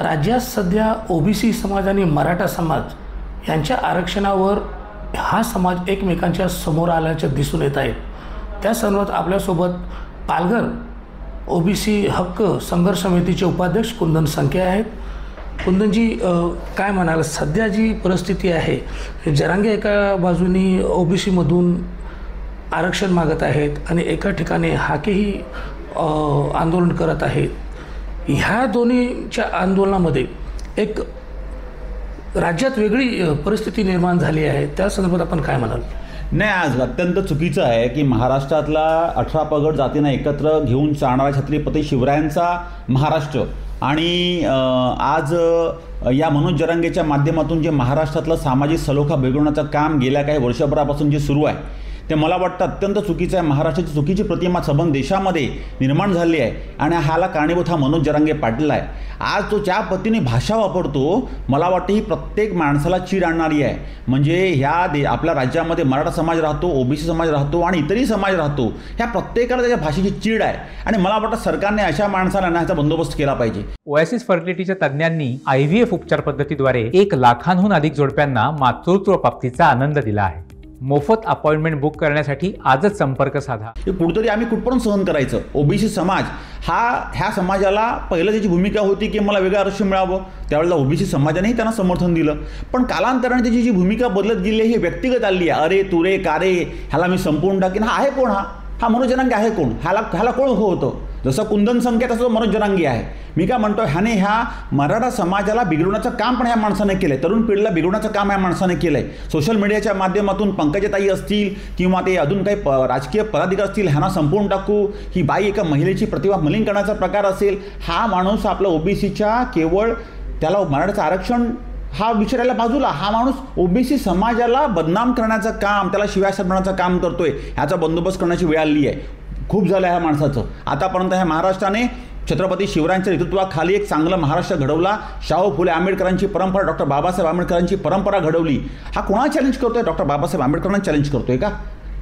राज्यात सध्या ओबीसी समाज आणि मराठा समाज यांच्या आरक्षणावर हा समाज एकमेकांच्या समोर आल्याचे दिसून येत आहेत। त्या संदर्भात आपल्यासोबत पालघर ओबीसी हक्क संघर्ष समितीचे उपाध्यक्ष कुंदन संके आहेत। कुंदनजी, काय म्हणाल, सध्या जी परिस्थिती आहे, जरांगे एका बाजूनी ओबीसीमधून आरक्षण मागत आहेत आणि एका ठिकाणी हाकेही आंदोलन करत आहेत। ह्या दोन्हीच्या आंदोलनामध्ये एक राज्यात वेगळी परिस्थिती निर्माण झाली आहे, त्या संदर्भात आपण काय म्हणाल? नाही, आज अत्यंत चुकीचं आहे की महाराष्ट्रातला 18 पगड जातींना एकत्र घेऊन चालणारा छत्रपती शिवरायांचा महाराष्ट्र आणि आज या मनोज जरांगेच्या माध्यमातून जे महाराष्ट्रातलं सामाजिक सलोखा बिघडवण्याचं काम गेल्या काही वर्षभरापासून जे सुरू आहे ते मला वाटतं अत्यंत चुकीचं आहे। महाराष्ट्राची चुकीची प्रतिमा सबंध देशामध्ये निर्माण झाली आहे आणि ह्याला कारणीभूत हा मनोज जरांगे पाटील आहे। आज तो ज्या पद्धतीने भाषा वापरतो, मला वाटतं ही प्रत्येक माणसाला चीड आणणारी आहे। म्हणजे आपल्या राज्यामध्ये मराठा समाज राहतो, ओबीसी समाज राहतो आणि इतरही समाज राहतो, ह्या प्रत्येकाला त्याच्या भाषेची चीड आहे आणि मला वाटतं सरकारने अशा माणसाला ह्याचा बंदोबस्त केला पाहिजे। ओएसिस फर्टिलिटीच्या तज्ज्ञांनी IVF उपचार पद्धतीद्वारे 1 लाखांहून अधिक जोडप्यांना मातृत्व प्राप्तीचा आनंद दिला आहे। मोफत अपॉइंटमेंट बुक करण्यासाठी आजच संपर्क साधा। कुठेतरी आम्ही कुठपर्यंत सहन करायचं? ओबीसी समाज ह्या समाजाला पहिलं त्याची भूमिका होती की मला वेगळं आरक्षण मिळावं, त्यावेळेला ओबीसी समाजानेही त्यांना समर्थन दिलं, पण कालांतराने त्याची जी भूमिका बदलत गेली ही व्यक्तिगत आली आहे। अरे तुरे कारे, ह्याला मी संपवून टाकीन, हा आहे कोण? हा मनोज जरांगे आहे कोण? ह्याला कोण होतं? जसं कुंदन संके तसं मनोज जरांगे आहे। मी काय म्हणतो, ह्याने ह्या मराठा समाजाला बिघडवण्याचं काम पण ह्या माणसाने केलं आहे, तरुण पिढीला बिघडवण्याचं काम ह्या माणसाने केलं आहे। सोशल मीडियाच्या माध्यमातून पंकजाताई असतील किंवा ते अजून काही राजकीय पदाधिकारी असतील, ह्यांना संपवून टाकू, ही बाई एका महिलेची प्रतिभा मलिन करण्याचा प्रकार असेल, हा माणूस आपला ओबीसीच्या केवळ त्याला मराठाचं आरक्षण हा विचारायला बाजूला, हा माणूस ओबीसी समाजाला बदनाम करण्याचं काम, त्याला शिव्या बनवण्याचं काम करतोय। ह्याचा बंदोबस्त करण्याची वेळ आली आहे। खूप झालं ह्या माणसाचं। आतापर्यंत ह्या महाराष्ट्राने छत्रपती शिवरायांच्या नेतृत्वाखाली एक चांगलं महाराष्ट्र घडवला, शाहू फुले आंबेडकरांची परंपरा, डॉक्टर बाबासाहेब आंबेडकरांची परंपरा घडवली। हा कोणाला चॅलेंज करतोय? डॉक्टर बाबासाहेब आंबेडकरांना चॅलेंज करतोय का?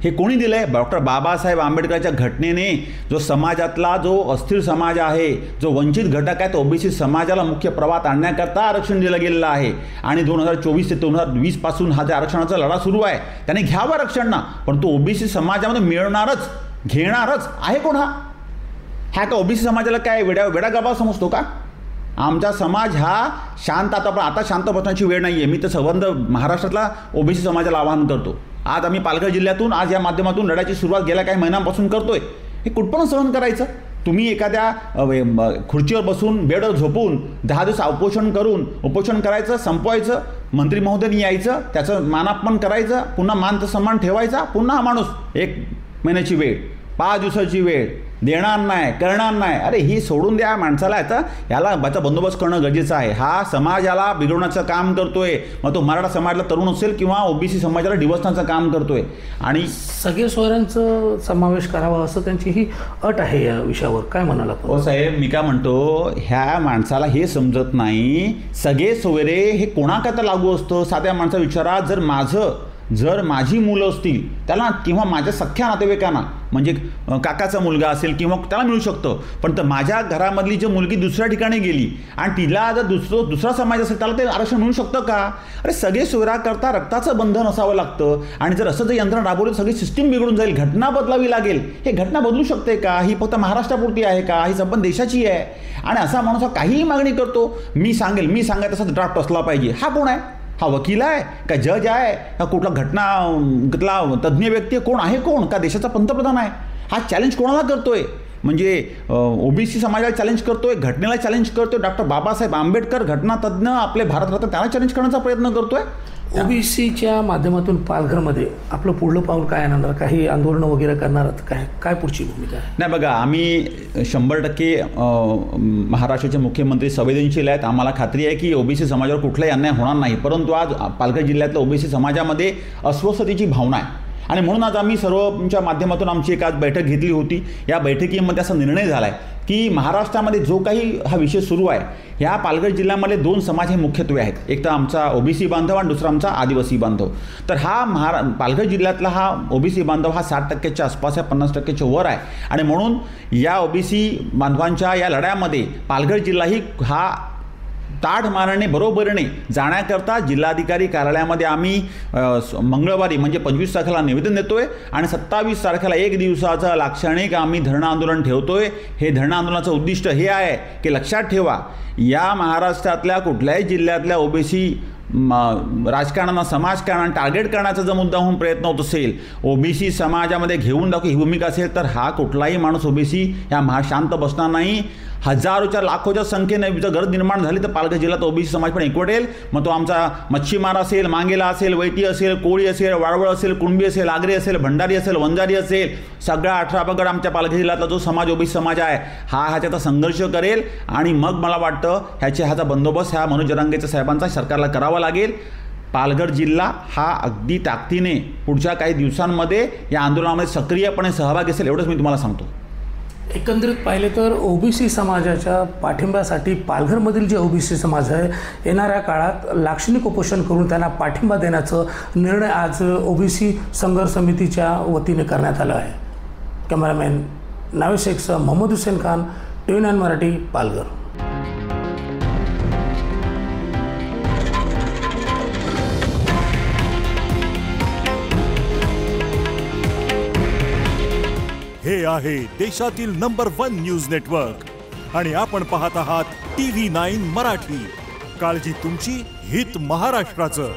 हे कोणी दिलंय? डॉक्टर बाबासाहेब आंबेडकरांच्या घटनेने जो समाजातला जो अस्थिर समाज आहे, जो वंचित घटक आहे, तो ओबीसी समाजाला मुख्य प्रवाहात आणण्याकरता आरक्षण दिलं गेलेलं आहे आणि 2024 ते 2020 पासून हा ज्या आरक्षणाचा लढा सुरू आहे, त्याने घ्यावं आरक्षण ना, पण तो ओबीसी समाजामध्ये मिळणारच, घेणारच आहे कोण? हा का ओबीसी समाजाला काय वेडागाबा समजतो का? आमचा समाज हा शांत, आता शांत बसण्याची वेळ नाही आहे। मी तर संबंध महाराष्ट्रातला ओबीसी समाजाला आवाहन करतो। आज आम्ही पालघर जिल्ह्यातून आज या माध्यमातून लढ्याची सुरुवात गेल्या काही महिन्यांपासून करतोय। हे कुठपर्यंत सहन करायचं? तुम्ही एखाद्या खुर्चीवर बसून बेडवर झोपून 10 दिवस उपोषण करायचं, संपवायचं, मंत्री महोदयांनी यायचं, त्याचं मानापमान करायचं, पुन्हा मान सन्मान ठेवायचा, पुन्हा हा माणूस 1 महिन्याची वेळ, 5 दिवसाची वेळ देणार नाही, करणार नाही। अरे ही सोडून द्या माणसाला, याला बंदोबस्त करणं गरजेचं आहे। हा समाजाला बिघडवण्याचं काम करतोय, मग तो मराठा समाजाला तरुण असेल किंवा ओबीसी समाजाला डिवसण्याचं काम करतोय आणि सगळे सोयऱ्यांचा समावेश करावा असं त्यांची ही अट आहे। या विषयावर काय म्हणाला? हो साहेब, मी काय म्हणतो, ह्या माणसाला हे समजत नाही सगळे सोयरे हे कोणाकरता लागू असतं? साध्या माणसा विचारा, जर माझी मुलं असतील त्याला किंवा माझ्या सख्ख्या नातेवाईकांना, म्हणजे काकाचा मुलगा असेल किंवा त्याला मिळू शकतं, पण तर माझ्या घरामधली जी मुलगी दुसऱ्या ठिकाणी गेली आणि तिला जर दुसरा समाज असेल त्याला ते आरक्षण मिळू शकतं का? अरे सगळे सोयऱ्याकरता रक्ताचं बंधन असावं लागतं आणि जर असं जर यंत्रणा राबवली सगळी सिस्टीम बिघडून जाईल, घटना बदलावी लागेल। हे घटना बदलू शकते का? ही फक्त महाराष्ट्रापुरती आहे का? ही संबंध देशाची आहे आणि असा माणूस काहीही मागणी करतो, मी सांगेल तसा ड्राफ्ट असला पाहिजे। हा कोण आहे? हा वकील आहे का? जज आहे का? कुठला घटनातला तज्ज्ञ व्यक्ती कोण आहे? कोण का देशाचा पंतप्रधान आहे? हा चॅलेंज कोणाला करतोय? म्हणजे ओबीसी समाजाला चॅलेंज करतोय, घटनेला चॅलेंज करतोय, डॉक्टर बाबासाहेब आंबेडकर घटनातज्ञ आपले भारतरत्न त्यांना चॅलेंज करण्याचा प्रयत्न करतोय। ओबीसीच्या माध्यमातून पालघरमध्ये आपलं पुढलं पाऊल काय आणणार? काही आंदोलनं वगैरे करणार काय पुढची भूमिका आहे? नाही बघा, आम्ही 100% महाराष्ट्राचे मुख्यमंत्री संवेदनशील आहेत। आम्हाला खात्री आहे की ओबीसी समाजावर कुठलाही अन्याय होणार नाही, परंतु आज पालघर जिल्ह्यातल्या ओबीसी समाजामध्ये अस्वस्थतेची भावना आहे आणि म्हणून आज आम्ही सर्वच्या माध्यमातून आमची एक आज बैठक घेतली होती। या बैठकीमध्ये असा निर्णय झाला आहे की महाराष्ट्रामध्ये जो काही हा विषय सुरू आहे, ह्या पालघर जिल्ह्यामध्ये 2 समाज हे मुख्यत्वे आहेत, एक तर आमचा ओबीसी बांधव आणि दुसरा आमचा आदिवासी बांधव। तर हा पालघर जिल्ह्यातला हा ओबीसी बांधव हा 60% आसपास आहे, 50% वर आहे आणि म्हणून या ओबीसी बांधवांच्या या लढ्यामध्ये पालघर जिल्हाही हा ताठ मानाने बरोबरीने जाण्याकरता जिल्हाधिकारी कार्यालयामध्ये आम्ही मंगळवारी म्हणजे 25 तारखेला निवेदन देतोय आणि 27 तारखेला एक दिवसाचं लाक्षणिक आम्ही धरणं आंदोलन ठेवतोय. हे धरणं आंदोलनाचं उद्दिष्ट हे आहे की लक्षात ठेवा, या महाराष्ट्रातल्या कुठल्याही जिल्ह्यातल्या ओबीसी राजकारणांना समाजकारण टार्गेट करण्याचा जर मुद्दा होऊन प्रयत्न होत असेल, ओबीसी समाजामध्ये घेऊन दाखव ही भूमिका असेल, तर हा कुठलाही माणूस ओबीसी या शांत बसणार नाही. हजारोच्या लाखोच्या संख्येने जर गरज निर्माण झाली तर पालघर जिल्ह्यात ओबीसी समाज पण एकवटेल. मग तो आमचा मच्छीमार असेल, मांगेला असेल, वैती असेल, कोळी असेल, वाळवळ असेल, कुणबी असेल, आगरी असेल, भंडारी असेल, वंजारी असेल, सगळा 18 पगड आमच्या पालघर जिल्ह्यातला जो समाज ओबीसी समाज आहे हा ह्याच्याचा संघर्ष करेल. आणि मग मला वाटतं ह्याचा बंदोबस्त ह्या मनोज जरांगे साहेबांचा सरकारला करावा लागेल. पालघर जिल्हा हा अगदी ताकदीने पुढच्या काही दिवसांमध्ये या आंदोलनामध्ये सक्रियपणे सहभागी असेल, एवढंच मी तुम्हाला सांगतो. एकंदरीत पाहिले तर ओबीसी समाजाच्या पाठिंब्यासाठी पालघरमधील जे ओबीसी समाज आहे येणाऱ्या काळात लाक्षणिक उपोषण करून त्यांना पाठिंबा देण्याचा निर्णय आज ओबीसी संघर्ष समितीच्या वतीने करण्यात आला आहे. कॅमेरामॅन नावेद शेखसह मोहम्मद हुसेन खान, TV9 मराठी, पालघर. हे आहे देशातील नंबर 1 न्यूज नेटवर्क आणि आपण पाहत आहात TV9 मराठी. काळजी तुमची, हित महाराष्ट्राचं.